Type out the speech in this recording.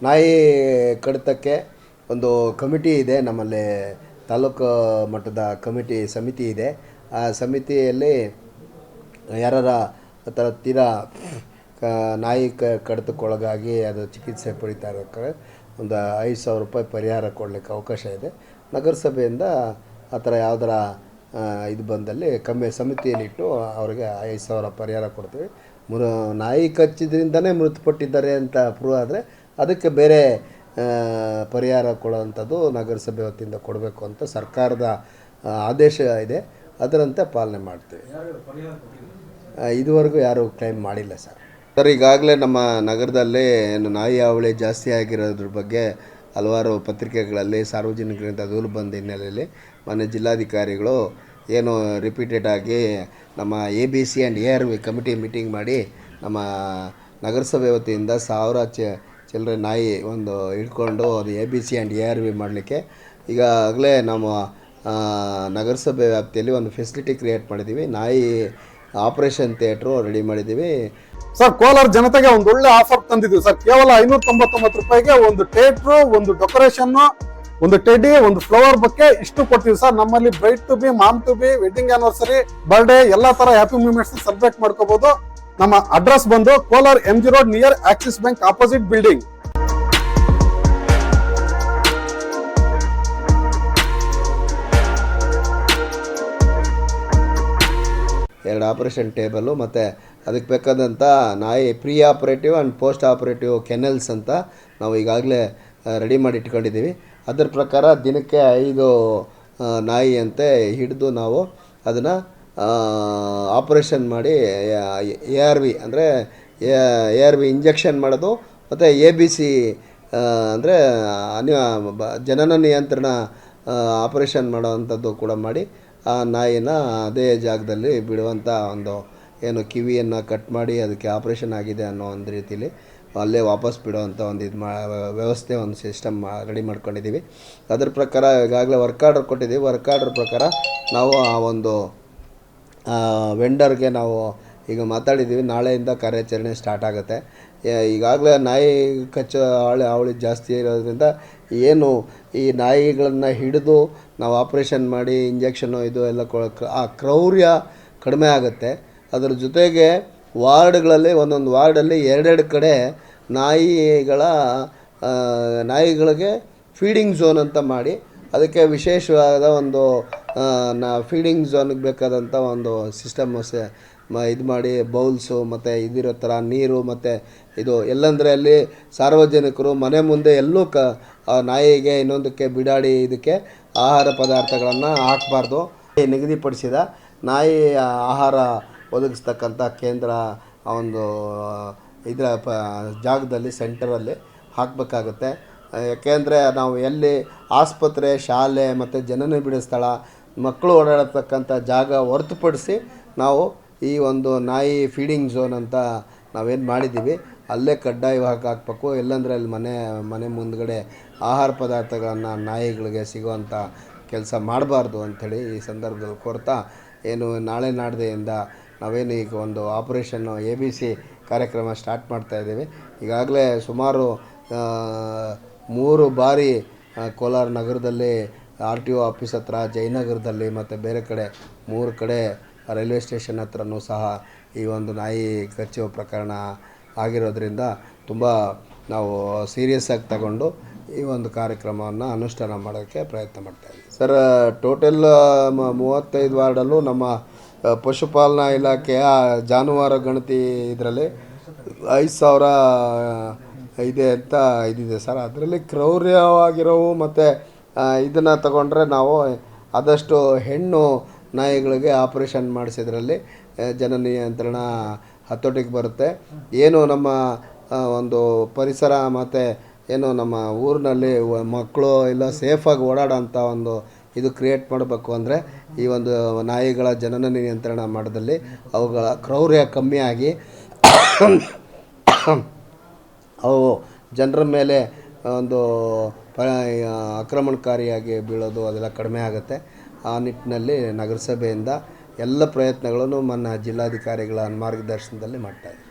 ನಾಯಿ ಕಡಿತಕ್ಕೆ ಒಂದು ಕಮಿಟಿ ಇದೆ, ನಮ್ಮಲ್ಲಿ ತಾಲೂಕು ಮಟ್ಟದ ಸಮಿತಿ ಇದೆ. ಆ ಸಮಿತಿಯಲ್ಲಿ ಯಾರ ಥರ ತೀರಾ ನಾಯಿ ಕಡಿತಕ್ಕೊಳಗಾಗಿ ಅದು ಚಿಕಿತ್ಸೆ ಪಡಿತಾ ಇರೋಕ್ಕೆ ಒಂದು 5,000 ರೂಪಾಯಿ ಪರಿಹಾರ ಕೊಡಲಿಕ್ಕೆ ಅವಕಾಶ ಇದೆ. ನಗರಸಭೆಯಿಂದ ಆ ಥರ ಯಾವುದರ ಇದು ಬಂದಲ್ಲಿ ಸಮಿತಿಯಲ್ಲಿಟ್ಟು ಅವರಿಗೆ 5,000 ಪರಿಹಾರ ಕೊಡ್ತೀವಿ. ನಾಯಿ ಕಚ್ಚಿದ್ರಿಂದನೇ ಮೃತಪಟ್ಟಿದ್ದಾರೆ ಅಂತ ಪ್ರೂವ್ ಆದರೆ ಅದಕ್ಕೆ ಬೇರೆ ಪರಿಹಾರ ಕೊಡುವಂಥದ್ದು ನಗರಸಭೆ ವತಿಯಿಂದ ಕೊಡಬೇಕು ಅಂತ ಸರ್ಕಾರದ ಆದೇಶ ಇದೆ. ಅದರಂತೆ ಪಾಲನೆ ಮಾಡ್ತೀವಿ. ಇದುವರೆಗೂ ಯಾರೂ ಕ್ಲೈಮ್ ಮಾಡಿಲ್ಲ ಸರ್. ಈಗಾಗಲೇ ನಮ್ಮ ನಗರದಲ್ಲಿ ನಾಯಿ ಹಾವಳಿ ಜಾಸ್ತಿ ಆಗಿರೋದ್ರ ಬಗ್ಗೆ ಹಲವಾರು ಪತ್ರಿಕೆಗಳಲ್ಲಿ ಸಾರ್ವಜನಿಕರಿಂದ ದೂರು ಬಂದ ಹಿನ್ನೆಲೆಯಲ್ಲಿ ಮಾನ್ಯ ಜಿಲ್ಲಾಧಿಕಾರಿಗಳು ಏನು ರಿಪೀಟೆಡ್ ಆಗಿ ನಮ್ಮ ABC and ARV committee meeting ಮಾಡಿ ನಮ್ಮ ನಗರಸಭೆ ವತಿಯಿಂದ 1000 ಚಿಲ್ಲರೆ ನಾಯಿ ಒಂದು ಹಿಡ್ಕೊಂಡು ಅದು ABC ಆ್ಯಂಡ್ ARV ಮಾಡಲಿಕ್ಕೆ ಈಗಾಗಲೇ ನಮ್ಮ ನಗರಸಭೆ ವ್ಯಾಪ್ತಿಯಲ್ಲಿ ಒಂದು ಫೆಸಿಲಿಟಿ ಕ್ರಿಯೇಟ್ ಮಾಡಿದ್ದೀವಿ. ನಾಯಿ ಆಪರೇಷನ್ ಥಿಯೇಟ್ರು ರೆಡಿ ಮಾಡಿದ್ದೀವಿ ಸರ್. ಕೋಲಾರ ಜನತೆಗೆ ಒಂದು ಒಳ್ಳೆ ಆಫರ್ ತಂದಿದ್ದೀವಿ ಸರ್. ಕೇವಲ 599 ರೂಪಾಯಿಗೆ ಒಂದು ಥಿಯೇಟ್ರು, ಒಂದು ಡೆಕೋರೇಷನ್, ಒಂದು ಟೆಡಿ, ಒಂದು ಫ್ಲವರ್ ಬೊಕ್ಕೆ ಇಷ್ಟು ಕೊಡ್ತೀವಿ ಸರ್. ನಮ್ಮಲ್ಲಿ bride to be, mom to be, wedding anniversary, birthday ಎಲ್ಲ ತರ ಹ್ಯಾಪಿ ಮೂಮೆಂಟ್ಸ್ ಸೆಲೆಬ್ರೇಟ್ ಮಾಡ್ಕೋಬಹುದು. ನಮ್ಮ ಅಡ್ರೆಸ್ ಬಂದು Kolar MG road near Axis Bank opposite building. ಎರಡು ಆಪರೇಷನ್ ಟೇಬಲು ಮತ್ತು ಅದಕ್ಕೆ ಬೇಕಾದಂಥ ನಾಯಿ pre operative and post operative kennels ಅಂತ ನಾವು ಈಗಾಗಲೇ ರೆಡಿ ಮಾಡಿ ಇಟ್ಕೊಂಡಿದ್ದೀವಿ. ಅದರ ಪ್ರಕಾರ ದಿನಕ್ಕೆ 5 ನಾಯಿ ಅಂತೆ ಹಿಡಿದು ನಾವು ಅದನ್ನು ಆಪರೇಷನ್ ಮಾಡಿ ARV ಅಂದರೆ ARV ಇಂಜೆಕ್ಷನ್ ಮಾಡೋದು ಮತ್ತು ABC ಅಂದರೆ ಜನನ ನಿಯಂತ್ರಣ ಆಪರೇಷನ್ ಮಾಡೋವಂಥದ್ದು ಕೂಡ ಮಾಡಿ ಆ ನಾಯಿನ ಅದೇ ಜಾಗದಲ್ಲಿ ಬಿಡುವಂಥ ಒಂದು ಏನು ಕಿವಿಯನ್ನು ಕಟ್ ಮಾಡಿ ಅದಕ್ಕೆ ಆಪ್ರೇಷನ್ ಆಗಿದೆ ಅನ್ನೋ ಒಂದು ರೀತಿಯಲ್ಲಿ ಅಲ್ಲೇ ವಾಪಸ್ ಬಿಡುವಂಥ ಒಂದು ವ್ಯವಸ್ಥೆ, ಒಂದು ಸಿಸ್ಟಮ್ ರೆಡಿ ಮಾಡ್ಕೊಂಡಿದ್ದೀವಿ. ಅದರ ಪ್ರಕಾರ ಈಗಾಗಲೇ ವರ್ಕ್ ಆರ್ಡರ್ ಕೊಟ್ಟಿದ್ದೀವಿ. ವರ್ಕ್ ಆರ್ಡರ್ ಪ್ರಕಾರ ನಾವು ಆ ಒಂದು ವೆಂಡರ್ಗೆ ನಾವು ಈಗ ಮಾತಾಡಿದ್ದೀವಿ. ನಾಳೆಯಿಂದ ಕಾರ್ಯಾಚರಣೆ ಸ್ಟಾರ್ಟ್ ಆಗುತ್ತೆ. ಈಗಾಗಲೇ ನಾಯಿ ಹಾವಳಿ ಜಾಸ್ತಿ ಇರೋದ್ರಿಂದ ಏನು ಈ ನಾಯಿಗಳನ್ನು ಹಿಡಿದು ನಾವು ಆಪ್ರೇಷನ್ ಮಾಡಿ ಇಂಜೆಕ್ಷನ್ನು ಇದು ಎಲ್ಲ ಆ ಕ್ರೌರ್ಯ ಕಡಿಮೆ ಆಗುತ್ತೆ. ಅದರ ಜೊತೆಗೆ ವಾರ್ಡ್ಗಳಲ್ಲಿ ಒಂದೊಂದು ವಾರ್ಡಲ್ಲಿ 2 ಕಡೆ ನಾಯಿಗಳಿಗೆ ಫೀಡಿಂಗ್ ಝೋನ್ ಅಂತ ಮಾಡಿ ಅದಕ್ಕೆ ವಿಶೇಷವಾದ ಒಂದು ಫೀಡಿಂಗ್ ಝೋನ್ಗೆ ಬೇಕಾದಂಥ ಒಂದು ಸಿಸ್ಟಮ್ ಇದು ಮಾಡಿ ಬೌಲ್ಸು ಮತ್ತು ಇದಿರೋ ಥರ ನೀರು ಮತ್ತು ಇದು ಎಲ್ಲಂದರೆ ಅಲ್ಲಿ ಸಾರ್ವಜನಿಕರು ಮನೆ ಮುಂದೆ ಎಲ್ಲೂ ನಾಯಿಗೆ ಇನ್ನೊಂದಕ್ಕೆ ಬಿಡಾಡಿ ಇದಕ್ಕೆ ಆಹಾರ ಪದಾರ್ಥಗಳನ್ನು ಹಾಕಬಾರ್ದು. ನಿಗದಿಪಡಿಸಿದ ನಾಯಿ ಆಹಾರ ಒದಗಿಸ್ತಕ್ಕಂಥ ಕೇಂದ್ರ ಒಂದು ಇದರ ಜಾಗದಲ್ಲಿ ಸೆಂಟರಲ್ಲಿ ಹಾಕಬೇಕಾಗುತ್ತೆ. ಯಾಕೆಂದರೆ ನಾವು ಎಲ್ಲಿ ಆಸ್ಪತ್ರೆ, ಶಾಲೆ ಮತ್ತು ಜನನ ಬಿಡೋ ಸ್ಥಳ, ಮಕ್ಕಳು ಓಡಾಡತಕ್ಕಂಥ ಜಾಗ ಹೊರತುಪಡಿಸಿ ನಾವು ಈ ಒಂದು ನಾಯಿ ಫೀಡಿಂಗ್ ಝೋನ್ ಅಂತ ನಾವೇನು ಮಾಡಿದ್ದೀವಿ ಅಲ್ಲೇ ಕಡ್ಡಾಯವಾಗಿ ಹಾಕಬೇಕು. ಇಲ್ಲಾಂದರೆ ಅಲ್ಲಿ ಮನೆ ಮುಂದ್ಗಡೆ ಆಹಾರ ಪದಾರ್ಥಗಳನ್ನು ನಾಯಿಗಳಿಗೆ ಸಿಗುವಂಥ ಕೆಲಸ ಮಾಡಬಾರ್ದು ಅಂಥೇಳಿ ಈ ಸಂದರ್ಭದಲ್ಲಿ ಕೋರ್ತಾ ಏನು ನಾಳೆ ನಾಡ್ದೆಯಿಂದ ನಾವೇನು ಈಗ ಒಂದು ಆಪರೇಷನ್ನು ABC ಕಾರ್ಯಕ್ರಮ ಸ್ಟಾರ್ಟ್ ಮಾಡ್ತಾಯಿದ್ದೀವಿ. ಈಗಾಗಲೇ ಸುಮಾರು 3 ಬಾರಿ ಕೋಲಾರ ನಗರದಲ್ಲಿ RTO ಆಫೀಸ್ ಹತ್ರ, ಜಯನಗರದಲ್ಲಿ ಮತ್ತು ಬೇರೆ ಕಡೆ 3 ಕಡೆ ರೈಲ್ವೆ ಸ್ಟೇಷನ್ ಹತ್ರನೂ ಸಹ ಈ ಒಂದು ನಾಯಿ ಕಚ್ಚುವ ಪ್ರಕರಣ ಆಗಿರೋದ್ರಿಂದ ತುಂಬ ನಾವು ಸೀರಿಯಸ್ ಆಗಿ ತಗೊಂಡು ಈ ಒಂದು ಕಾರ್ಯಕ್ರಮವನ್ನು ಅನುಷ್ಠಾನ ಮಾಡೋಕ್ಕೆ ಪ್ರಯತ್ನ ಮಾಡ್ತಾಯಿದ್ದೀವಿ ಸರ್. ಟೋಟಲ್ 35 ವಾರ್ಡಲ್ಲೂ ನಮ್ಮ ಪಶುಪಾಲನಾ ಇಲಾಖೆಯ ಜಾನುವಾರು ಗಣತಿ ಇದರಲ್ಲಿ 5,000 ಇದೆ ಅಂತ ಇದಿದೆ ಸರ್. ಅದರಲ್ಲಿ ಕ್ರೌರ್ಯವಾಗಿರೋವು ಮತ್ತು ಇದನ್ನು ತಗೊಂಡ್ರೆ ನಾವು ಆದಷ್ಟು ಹೆಣ್ಣು ನಾಯಿಗಳಿಗೆ ಆಪರೇಷನ್ ಮಾಡಿಸಿದ್ರಲ್ಲಿ ಜನನ ನಿಯಂತ್ರಣ ಹತೋಟಿಗೆ ಬರುತ್ತೆ. ಏನು ನಮ್ಮ ಒಂದು ಪರಿಸರ ಮತ್ತು ಏನು ನಮ್ಮ ಊರಿನಲ್ಲಿ ಮಕ್ಕಳು ಎಲ್ಲ ಸೇಫಾಗಿ ಓಡಾಡೋಂಥ ಒಂದು ಇದು ಕ್ರಿಯೇಟ್ ಮಾಡಬೇಕು ಅಂದರೆ ಈ ಒಂದು ನಾಯಿಗಳ ಜನನ ನಿಯಂತ್ರಣ ಮಾಡೋದಲ್ಲಿ ಅವುಗಳ ಕ್ರೌರ್ಯ ಕಮ್ಮಿಯಾಗಿ ಅವು ಜನರ ಮೇಲೆ ಒಂದು ಆಕ್ರಮಣಕಾರಿಯಾಗಿ ಬೀಳೋದು ಅದೆಲ್ಲ ಕಡಿಮೆ ಆಗುತ್ತೆ. ಆ ನಿಟ್ಟಿನಲ್ಲಿ ನಗರಸಭೆಯಿಂದ ಎಲ್ಲ ಪ್ರಯತ್ನಗಳನ್ನು ಜಿಲ್ಲಾಧಿಕಾರಿಗಳ ಮಾರ್ಗದರ್ಶನದಲ್ಲಿ ಮಾಡ್ತಾಯಿದ್ದೀವಿ.